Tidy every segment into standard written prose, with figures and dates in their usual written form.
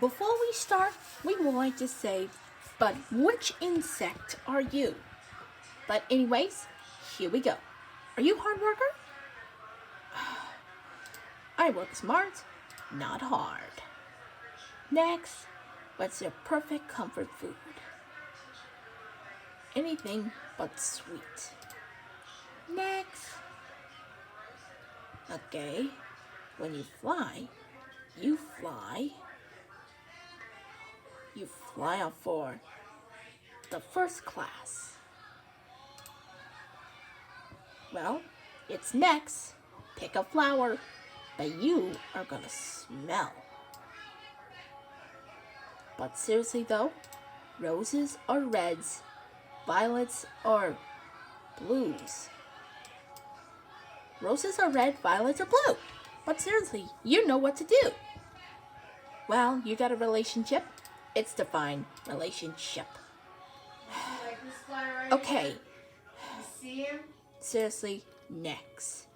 Before we start, we would like to say, but which insect are you? But anyways, here we go. Are you a hard worker? I work smart, not hard. Next, what's your perfect comfort food? Anything but sweet. Next. Okay, when you fly up for the first class. Well, it's next. Pick a flower, but you are gonna smell. But seriously though, roses or reds, violets or blues. Roses are red, violets are blue. But seriously, you know what to do. Well, you got a relationship? It's defined relationship. Okay. Seriously, next.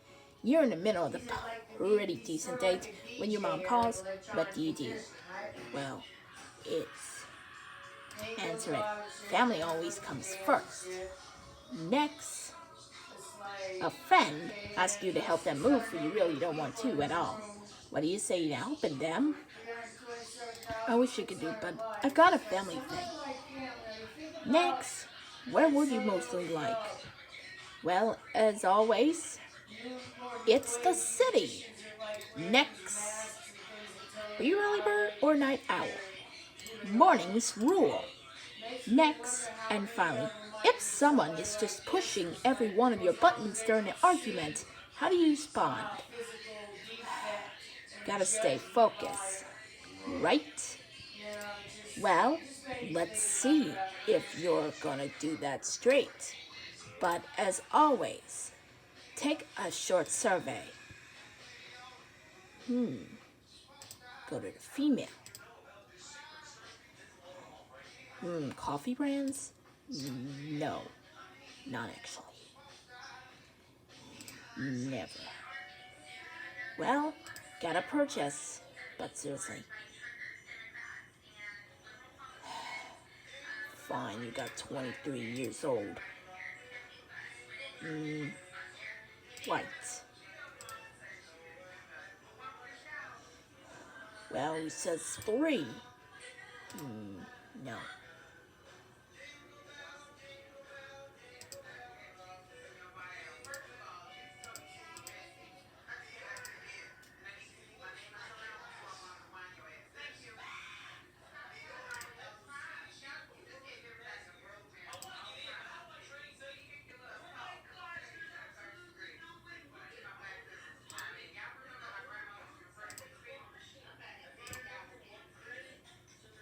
You're in the middle of the pretty decent date when your mom calls. What do you do? Well, it's answer it. Family always comes first. Next, a friend asks you to help them move, but you really don't want to at all. What do you say to helping them? I wish you could do, but I've got a family thing. Next, where would you mostly like? Well, as always, it's the city. Next, are you early bird or night owl? Mornings rule. Next, and finally, if someone is just pushing every one of your buttons during an argument, how do you respond? Gotta stay focused, right? Well, let's see if you're gonna do that straight. But as always, take a short survey. Go to the female. Coffee brands? No, not actually. Never. Well, gotta purchase, but seriously. Fine, you got 23 years old. White. Well, he says 3. No.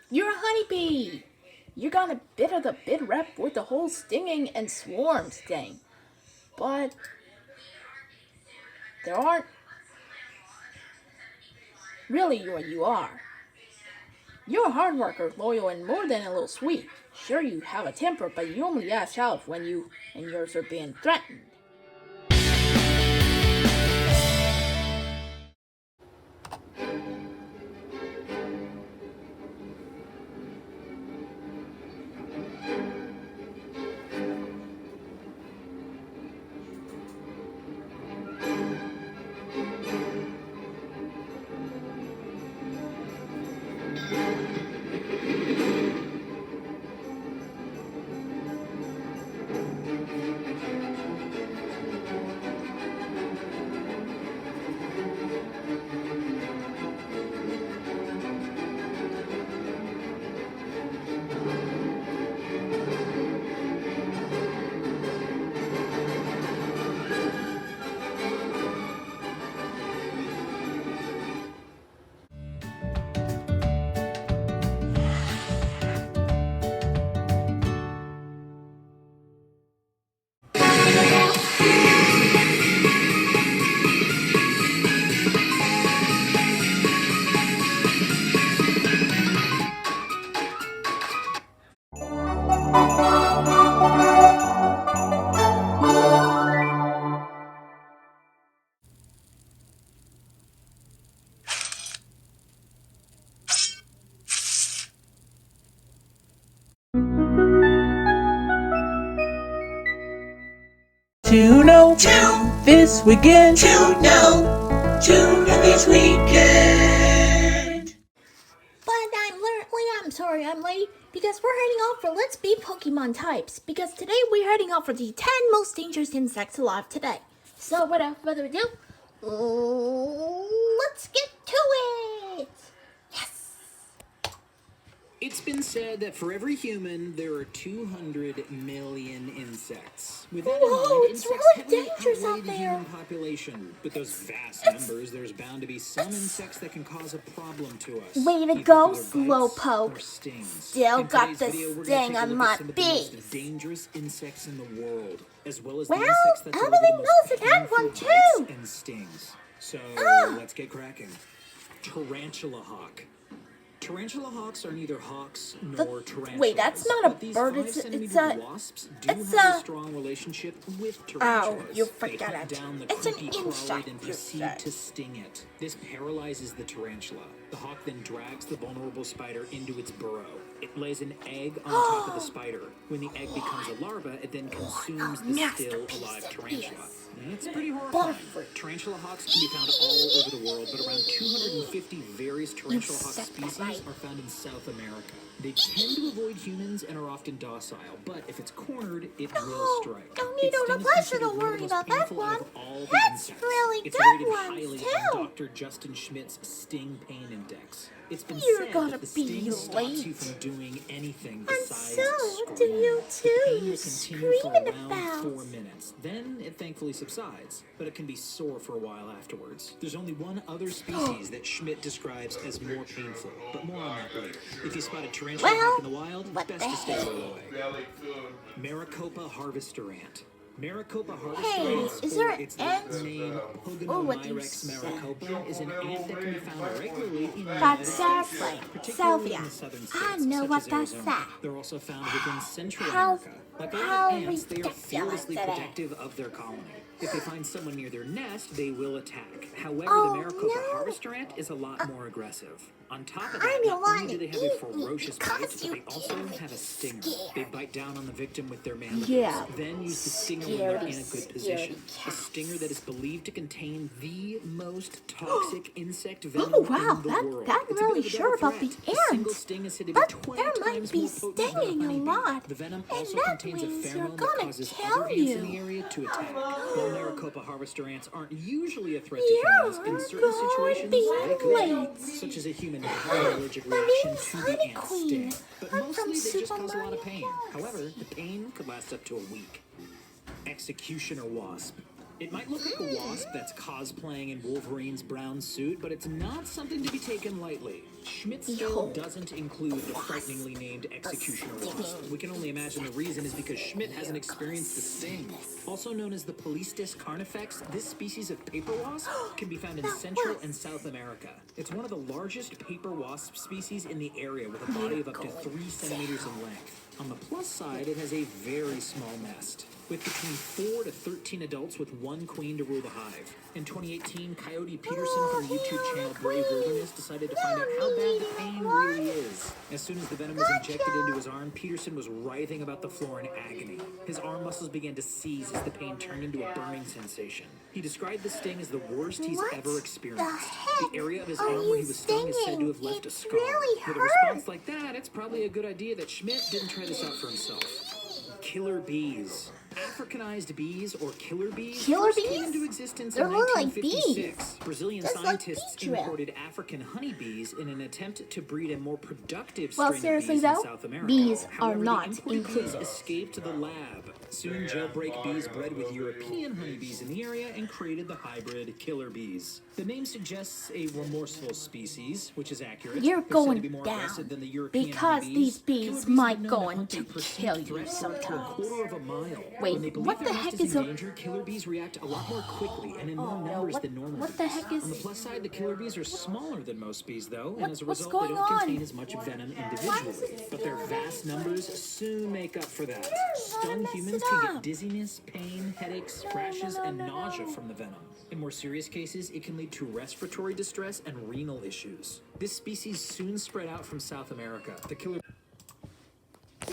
You're a honeybee! You got a bit of the bid rep with the whole stinging and swarms thing. But there aren't really what you are. You're a hard worker, loyal, and more than a little sweet. Sure, you have a temper, but you only lash out when you and yours are being threatened. Toono, this weekend. Toono this weekend. But I'm sorry I'm late because we're heading off for Let's Be Pokemon Types because today we're heading off for the 10 most dangerous insects alive today. So without further ado, let's get to it! Yes! It's been said that for every human, there are 200 million insects. With that in Whoa, mind, it's insects really heavily dangerous outweigh out the there. human population. With those vast numbers, there's bound to be some insects that can cause a problem to us. Way to either go, through their bites Slowpoke. or stings. Still In got today's the video, we're gonna sting take a on look my at some of the most beak. dangerous insects in the world, as well as Well, the insects that deliver everybody the most knows it had painful one bites too. and stings. So Ah. let's get cracking. Tarantula Hawk. Tarantula hawks are neither hawks nor tarantulas. Wait, that's not a but these bird, 5 it's centimeter a- wasps do it's have a- a strong relationship with Oh, tarantulas. you They forgot hunt it. down the It's an creepy crawly, insect, then you proceed said. to sting it. This paralyzes the tarantula. The hawk then drags the vulnerable spider into its burrow. It lays an egg on top of the spider. When the egg becomes a larva, it then consumes the still alive tarantula. It's pretty horrifying. Butterfree. Tarantula hawks can be found all over the world, but around 250 various tarantula hawk species are found in South America. They tend to avoid humans and are often docile, but if it's cornered, it will strike. Don't need Its no sting is pleasure considered to one of worry the most about that painful out one. of all the That's insects. really It's good rated ones, highly too. on Dr. Justin Schmidt's Sting Pain Index. It's been You're said gonna that the be sting stops you late. from doing anything And besides so scream. do you The too, pain you will continue for screaming around about. 4 minutes. Then it thankfully subsides, but it can be sore for a while afterwards. There's only one other species that Schmidt describes as more painful, but more on that later. If you spot a tarantula hawk in the wild, what best the to stay heck? away. Maricopa harvester ant. Maricopa harvester Hey, ant, is there or an its ant? name Oh, what do you Pogonomyrex say? maricopa, is an ant that can be found regularly in the That's United States, Sylvia. particularly Sylvia. in the southern I states, know such what as that's Arizona. at. They're also found within Central How- America. Like a how lot of ants, they are ridiculous fearlessly that is. protective of their colony. If they find someone near their nest, they will attack. However, Oh, the Maricopa no. harvester ant is a lot more aggressive. On top of I that, don't not want only do they have to a eat me ferocious because bite, but you they also get me have a stinger. scared. They bite down on the victim with their mandibles, Yeah. then use the stinger when they're in a good Scaredy, position. scaredy A stinger that is believed to contain the most toxic insect venom Oh wow, in the world. I'm It's a bit really of a sure double about the threat. A single ants. sting is said to be But 20 there might times be more potent than stinging a honeybee. lot, The venom and also that contains a means you're pheromone that gonna causes kill other ants in the you. area to attack. While Maricopa harvester ants aren't usually a threat You're to humans, in certain going situations be they could, late. such as a human having an allergic My reaction name's to the Honey ant Queen. sting. But I'm from mostly they Super just cause a lot Mario of pain. Bros. However, the pain could last up to a week. Executioner wasp. It might look like a wasp that's cosplaying in Wolverine's brown suit, but it's not something to be taken lightly. Schmidt's tale doesn't include the frighteningly named executioner wasp. We can only imagine the reason is because Schmidt hasn't experienced the sting. Also known as the Polistes carnifex, this species of paper wasp can be found in Central and South America. It's one of the largest paper wasp species in the area with a body of up to 3 centimeters in length. On the plus side, it has a very small nest, with between 4 to 13 adults with one queen to rule the hive. In 2018, Coyote Peterson from the YouTube channel Brave Wilderness decided to find out how bad the pain really is. As soon as the venom was injected into his arm, Peterson was writhing about the floor in agony. His arm muscles began to seize as the pain turned into a burning sensation. He described the sting as the worst he's What ever experienced. The area of his are arm where he you was stung is said to have stinging? left a It scar. really With a hurt. response like that, it's probably a good idea that Schmidt didn't try this out for himself. Killer bees. Africanized bees, or killer bees, Killer first came bees? into existence They're in more like 1956. Brazilian Just like scientists bee drill. imported African honeybees in an attempt to breed a more productive Well, strain seriously of bees though, in South America. bees are However, not the imported bees included. escaped the lab. Soon, jailbreak bees bred with European honeybees in the area and created the hybrid killer bees. The name suggests a remorseful species, which is accurate. You're They're said going to be more down aggressive than the European because honeybees. these Killer bees have might been go known on to to hunt a kill perceived you threat for up to a sometimes. quarter of a mile. Wait, When they believe what their the nest heck is is in a- danger, killer bees react a lot more quickly and in more Oh, no, numbers what- than normal what the bees. heck is- On the plus side, the killer bees are smaller than most bees, though, and What- as a what's result, they going don't on? contain as much venom individually. But their vast numbers soon make up for that. Stung mess humans it can up. get dizziness, pain, headaches, rashes, and nausea from the venom. In more serious cases, it can lead to respiratory distress and renal issues. This species soon spread out from South America. The killer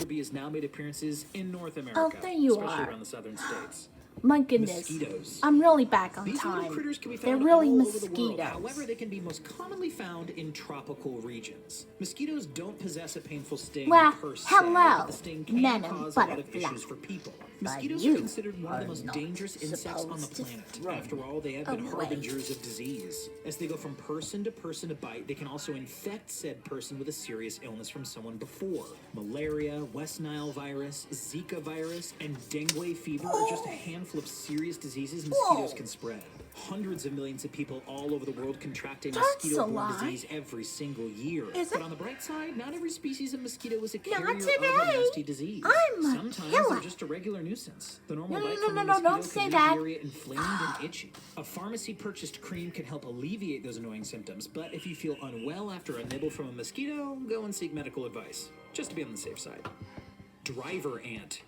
bee has now made appearances in North America, there you especially are. around the southern states. My goodness. Mosquitoes. I'm really back on These little time. critters can be They're found really all over the world. mosquitoes. However, they can be most commonly found in tropical regions. Mosquitoes don't possess a painful sting Well, per se, hello, but the sting can men and cause a lot of butterfly. issues for people. But Mosquitoes you are considered one of the most are dangerous not insects on the supposed to planet. throw After all, they have been away. harbingers of disease. As they go from person to bite, they can also infect said person with a serious illness from someone before. Malaria, West Nile virus, Zika virus, and dengue fever are just a handful of serious diseases mosquitoes can spread. Hundreds of millions of people all over the world contract a That's a mosquito-borne lie. disease every single year. Is But it? on the bright side, not every species of mosquito is a Not carrier of today. a nasty disease. I'm a Sometimes killer. they're just a regular nuisance. The normal No, bite no, from no, a no, mosquito don't can say leave that. the area inflamed and itchy. A pharmacy-purchased cream can help alleviate those annoying symptoms, but if you feel unwell after a nibble from a mosquito, go and seek medical advice, just to be on the safe side. Driver ant.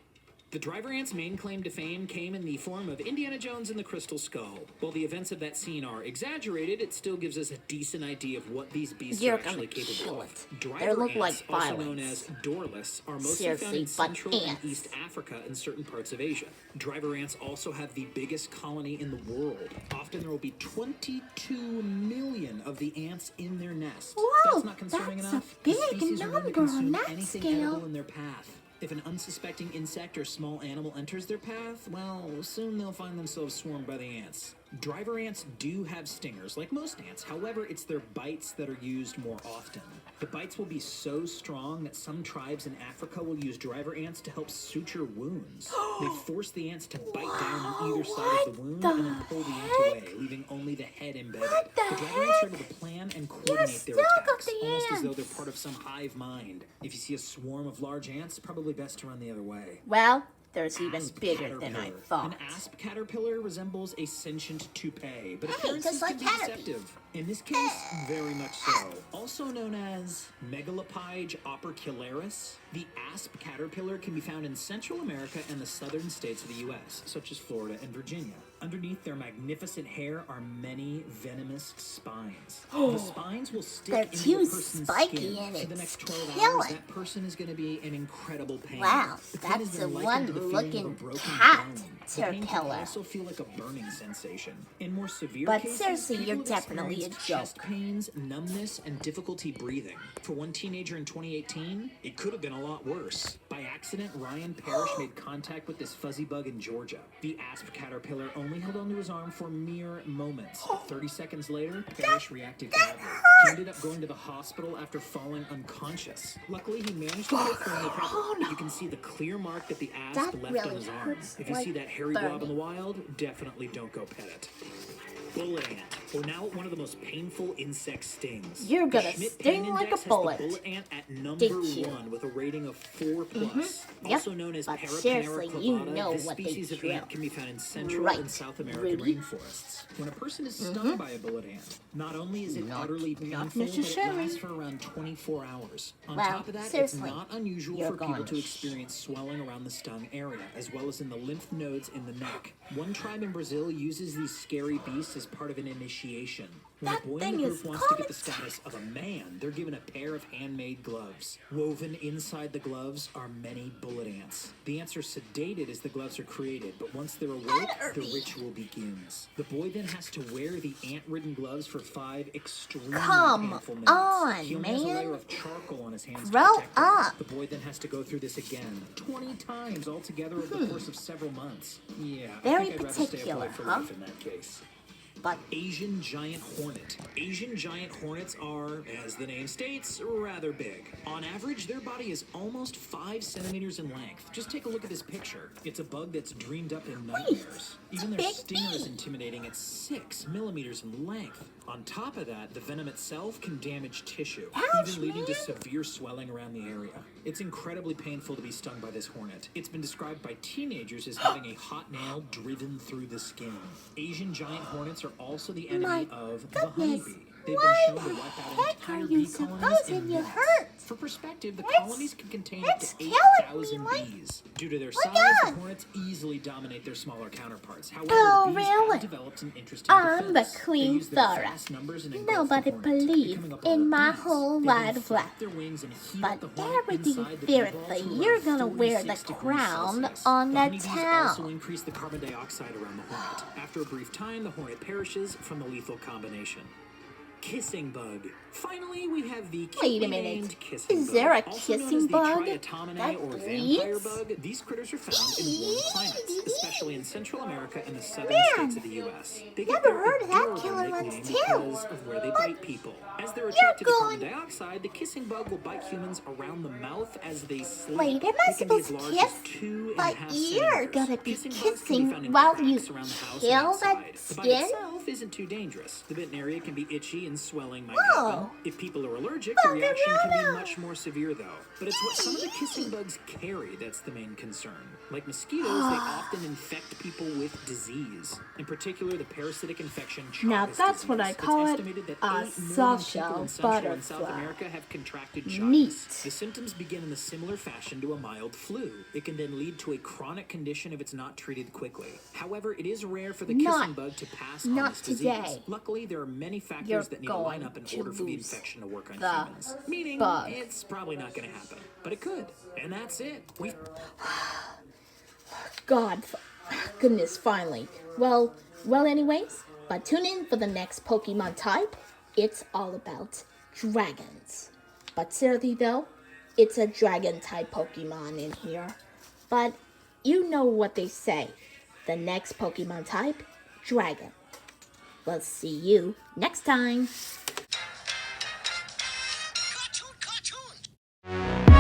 The driver ant's main claim to fame came in the form of Indiana Jones and the Crystal Skull. While the events of that scene are exaggerated, it still gives us a decent idea of what these beasts You're are actually gonna capable kill of. it. Driver They look ants, like also known violets. as doorless, are mostly Seriously, found in but Central and ants. East Africa and certain parts of Asia. Driver ants also have the biggest colony in the world. Often there will be 22 million of the ants in their nest. Whoa, That's not concerning that's a enough. big The species are known to number consume on that anything scale. edible in their path. If an unsuspecting insect or small animal enters their path, well, soon they'll find themselves swarmed by the ants. Driver ants do have stingers, like most ants. However, it's their bites that are used more often. The bites will be so strong that some tribes in Africa will use driver ants to help suture wounds. They force the ants to bite down on either side of the wound and then pull the ant away, leaving only the head embedded. What the driver ants are heck? able to plan and coordinate their still got attacks, the almost as though ants. they're part of some hive mind. If you see a swarm of large ants, probably best to run the other way. Well, there's even Asp bigger than I caterpillar. thought. An asp caterpillar resembles a sentient toupee, but Hey, appearances just like can be Caterpie. deceptive. In this case, very much so. Also known as Megalopyge opercularis, the asp caterpillar can be found in Central America and the southern states of the U.S., such as Florida and Virginia. Underneath their magnificent hair are many venomous spines. The spines will stick They're into too a person's spiky skin. and For the it's next 12 hours, killing. that person is going to be in incredible pain. Wow, The pain is that's then the likened to the feeling of a one-looking broken cat bone. The pain can caterpillar. also feel like a burning sensation. In more severe But cases, seriously, people you're have definitely a experienced joke. chest pains, numbness, and difficulty breathing. For one teenager in 2018, it could have been a lot worse. By accident, Ryan Parrish made contact with this fuzzy bug in Georgia. The asp caterpillar only held onto his arm for mere moments. 30 seconds later, Parrish reacted badly. He ended up going to the hospital after falling unconscious. Luckily, he managed to get firmly recovered. You can see the clear mark that the asp That left really on his arm. hurts If you see like that hairy blob in burning. the wild, definitely don't go pet it. Bullet ant. We're now at one of the most painful insect stings. You're The gonna Schmidt sting Pain like a Index has bullet. the bullet ant at number Did you? 1 with a rating of 4+. Yep, Also known as but Parapanera seriously, you clavata, know this what they species of drill. ant can be found in Central Right, and South American Rudi. rainforests. When a person is stung by a bullet ant, not only is it Not- utterly not painful, but it necessarily. lasts for around 24 hours. On Well, top of that, it's seriously, not unusual you're for people gonna to experience swelling around the stung area, as well as in the lymph nodes in the neck. One tribe in Brazil uses these scary beasts as part of an initiation. When That a boy in thing the is group wants to get the called- status of a man, they're given a pair of handmade gloves. Woven inside the gloves are many bullet ants. The ants are sedated as the gloves are created, but once they're awake, the ritual begins. The boy then has to wear the ant-ridden gloves for 5 extremely Come painful minutes. on, He only has a man. layer of charcoal on his hands to Grow protect him. up. The boy then has to go through this again 20 times altogether over the course of several months. Yeah, Very I think I'd rather stay up particular, late for huh? life in that case. But Asian giant hornet. Asian giant hornets are, as the name states, rather big. On average, their body is almost 5 centimeters in length. Just take a look at this picture. It's a bug that's dreamed up in nightmares. Even their big stinger is thing. intimidating at 6 millimeters in length. On top of that, the venom itself can damage tissue, Ouch, even leading to man. severe swelling around the area. It's incredibly painful to be stung by this hornet. It's been described by teenagers as having a hot nail driven through the skin. Asian giant hornets are also the enemy My of the goodness, honeybee. They've why been shown to wipe out the heck entire are you bee colonies supposing in you minutes. hurt? For perspective, the It's- colonies can contain up it's to telling 8,000 me, like- bees. Due to their my size, the God. hornets easily dominate their smaller counterparts. However, Oh, the bees really? have developed an interesting I'm the defense. They Queen use their Thora. fast numbers and engulf the Nobody hornet, believed becoming a ball in of my bees. whole They then wide flap fluff. their wings and heat But up the hornet everything inside the fears bee ball that to you're around gonna wear the 46 degrees crown Celsius. on The the honeybees also town. increase the carbon dioxide around the hornet. After a brief time, the hornet perishes from the lethal combination. Kissing bug. Finally, we have the Wait a cutely minute. named kissing Is bug. there a Also known kissing as the bug Triatomine that or vampire bleeds? bug. These critters are found in warm climates, especially in Central America and the southern Man, states of the U.S. They get never their heard of that adorable killer nickname ones, too. because of where they bite people. As they're attracted to carbon going- dioxide, the kissing bug will bite humans around the mouth as they sleep. Wait, am I They can be as supposed to large kiss? as 2.5 But you're centimeters. gonna be Kissing bugs can be kissing found in while you cracks around the house and kill that outside. The bite skin? itself isn't too dangerous. The bitten area can be itchy and swelling might Whoa. happen. If people are allergic, the reaction can be Volcarona. much more severe though. But it's what some of the kissing bugs carry that's the main concern. Like mosquitoes, they often infect people with disease. In particular, the parasitic infection Chagas Now that's what I disease. call It's it, estimated that a 8 million people social in Central and South butterfly. America have contracted Chagas. Neat. The symptoms begin in a similar fashion to a mild flu. It can then lead to a chronic condition if it's not treated quickly. However, it is rare for the kissing Not- bug to pass on not this disease. today. Luckily, there are many factors You're that need to line going up in to order for the lose infection to work on the humans. Meaning, bug. it's probably not going to happen. But it could. And that's it. God, goodness, finally. Well, anyways, but tune in for the next Pokemon type. It's all about dragons. But seriously though, it's a dragon type Pokemon in here. But you know what they say. The next Pokemon type, dragon. We'll see you next time. Cartoon.